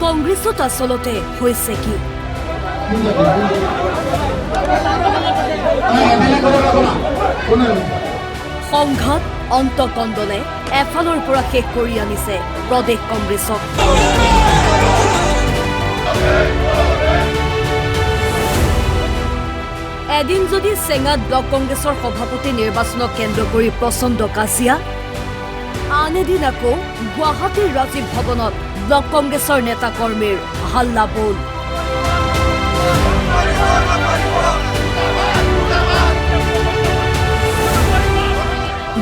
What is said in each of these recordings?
কংগ্ৰেছত আচলতে হৈছে কি? সংঘাত অন্তকণ্ডলে এফালৰ পৰা শেষ কৰি আনিছে প্ৰদেশ কংগ্ৰেছক। এদিন যদি চেঙাত ব্লক কংগ্ৰেছৰ সভাপতি নিৰ্বাচনক কেন্দ্ৰ কৰি প্ৰচণ্ড কাজিয়া, আন এদিন আকৌ গুৱাহাটীৰ ৰাজীৱ ভৱনত ব্লক কংগ্ৰেছৰ নেতা কৰ্মীৰ হাল্লা বোল।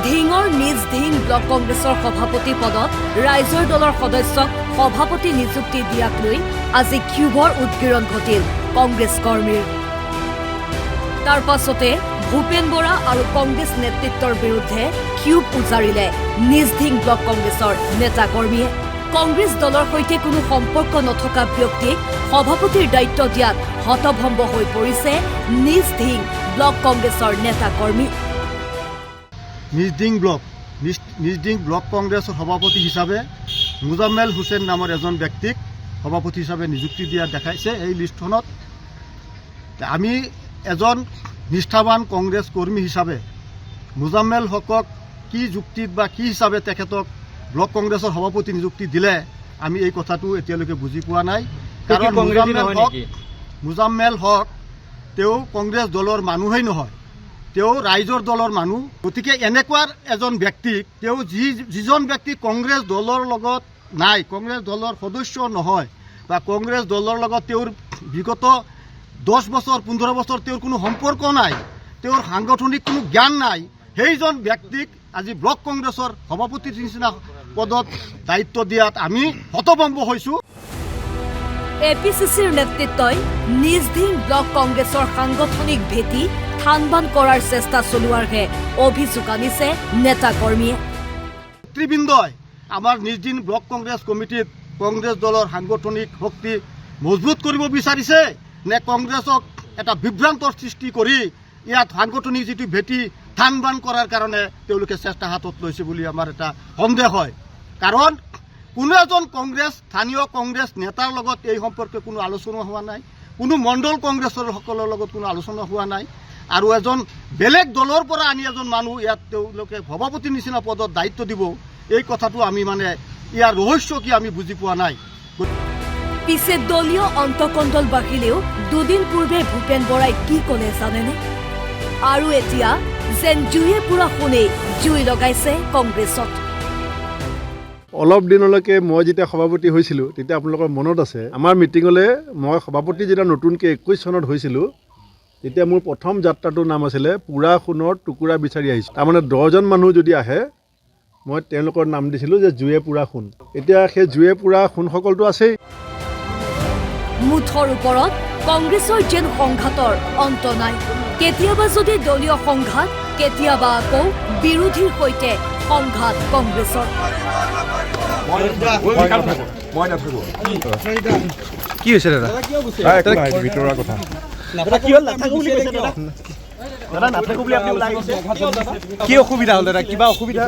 ধিঙৰ নিজ ধিং ব্লক কংগ্ৰেছৰ সভাপতি পদত ৰাইজৰ দলৰ সদস্যক সভাপতি নিযুক্তি দিয়াক লৈ আজি ক্ষোভৰ উদগীৰণ ঘটিল কংগ্ৰেছ কৰ্মীৰ। তাৰ পাছতে ভূপেন বৰা আৰু কংগ্ৰেছ নেতৃত্বৰ বিৰুদ্ধে ক্ষোভ উজাৰিলে নিজ ধিং ব্লক কংগ্ৰেছৰ নেতা কৰ্মীয়ে। কংগ্ৰেছ দলৰ সৈতে কোনো সম্পৰ্ক নথকা ব্যক্তিক সভাপতিৰ দায়িত্ব দিয়াত হতভম্ব হৈ পৰিছে নিজ ধিং ব্লক কংগ্ৰেছৰ নেতা কৰ্মী। নিজ ধিং ব্লক কংগ্ৰেছৰ সভাপতি হিচাপে মুজাম্মেল হুছেইন নামৰ এজন ব্যক্তিক সভাপতি হিচাপে নিযুক্তি দিয়া দেখাইছে এই লিষ্টখনত। আমি এজন নিষ্ঠাবান কংগ্ৰেছ কৰ্মী হিচাপে মুজাম্মেল হকক কি যুক্তিত বা কি হিচাপে তেখেতক ব্লক কংগ্ৰেছৰ সভাপতি নিযুক্তি দিলে আমি এই কথাটো এতিয়ালৈকে বুজি পোৱা নাই। কাৰণ মুজাম্মেল হক তেওঁ কংগ্ৰেছ দলৰ মানুহেই নহয়, তেওঁ ৰাইজৰ দলৰ মানুহ। গতিকে এনেকুৱা এজন ব্যক্তিক তেওঁ যিজন ব্যক্তি কংগ্ৰেছ দলৰ লগত নাই, কংগ্ৰেছ দলৰ সদস্য নহয় বা কংগ্ৰেছ দলৰ লগত তেওঁৰ বিগত 10 বছৰ 15 বছৰ তেওঁৰ কোনো সম্পৰ্ক নাই, তেওঁৰ সাংগঠনিক কোনো জ্ঞান নাই, সেইজন ব্যক্তিক আজি ব্লক কংগ্ৰেছৰ সভাপতিৰ নিচিনা পদত দায়িত্ব দিয়াত আমি হতভম্ব হৈছোঁ। এপিচিচিৰ নেতৃত্বই নিজ ধিং ব্লক কংগ্ৰেছৰ সাংগঠনিক ভেটি থান-বান কৰাৰ চেষ্টা চলোৱাৰহে অভিযোগ আনিছে নেতা কৰ্মীয়ে। নেতৃবৃন্দই আমাৰ নিজ ধিং ব্লক কংগ্ৰেছ কমিটিত কংগ্ৰেছ দলৰ সাংগঠনিক শক্তি মজবুত কৰিব বিচাৰিছে নে কংগ্ৰেছক এটা বিভ্ৰান্তৰ সৃষ্টি কৰি ইয়াত সাংগঠনিক যিটো ভেটি থান-বান কৰাৰ কাৰণে তেওঁলোকে চেষ্টা হাতত লৈছে বুলি আমাৰ এটা সন্দেহ হয়। কাৰণ কোনো এজন স্থানীয় কংগ্ৰেছ নেতাৰ লগত এই সম্পৰ্কে কোনো আলোচনা হোৱা নাই, কোনো মণ্ডল কংগ্ৰেছৰ সকলৰ লগত কোনো আলোচনা হোৱা নাই। আৰু এজন বেলেগ দলৰ পৰা আনি এজন মানুহ ইয়াত তেওঁলোকে সভাপতিৰ নিচিনা পদত দায়িত্ব দিব, এই কথাটো আমি ইয়াৰ ৰহস্য কি আমি বুজি পোৱা নাই। পিছে দলীয় অন্তকণ্ডল বাঢ়িলেও দুদিন পূৰ্বে ভূপেন বৰাই কি ক'লে জানেনে? আৰু এতিয়া যেন জুয়ে পুৰা শুনেই জুই লগাইছে কংগ্ৰেছত। অলপ দিনলৈকে মই যেতিয়া সভাপতি হৈছিলোঁ তেতিয়া আপোনালোকৰ মনত আছে আমাৰ মিটিঙলৈ মই সভাপতি যেতিয়া নতুনকৈ 21 চনত হৈছিলোঁ তেতিয়া মোৰ প্ৰথম যাত্ৰাটোৰ নাম আছিলে পুৰা সোণৰ টুকুৰা বিচাৰি আহিছোঁ। তাৰমানে 10জন মানুহ যদি আহে মই তেওঁলোকৰ নাম দিছিলোঁ যে জুয়ে পুৰা সোণ। এতিয়া সেই জুয়ে পুৰা সোণসকলটো আছেই। মুঠৰ ওপৰত কংগ্ৰেছৰ যেন সংঘাতৰ অন্ত নাই। কেতিয়াবা যদি দলীয় সংঘাত, কেতিয়াবা আকৌ বিৰোধীৰ সৈতে সংঘাত কংগ্ৰেছৰ। কি হৈছে দাদা? ভিতৰুৱা কথা কি অসুবিধা হ'ল দাদা? কিবা অসুবিধা?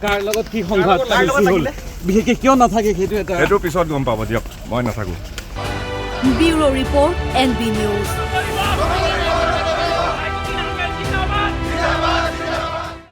কাৰ লগত কি সংঘাত হ'ল বিশেষকৈ কিয় নাথাকে সেইটো পিছত গম পাব দিয়ক, মই নাথাকো। Bureau report NB news.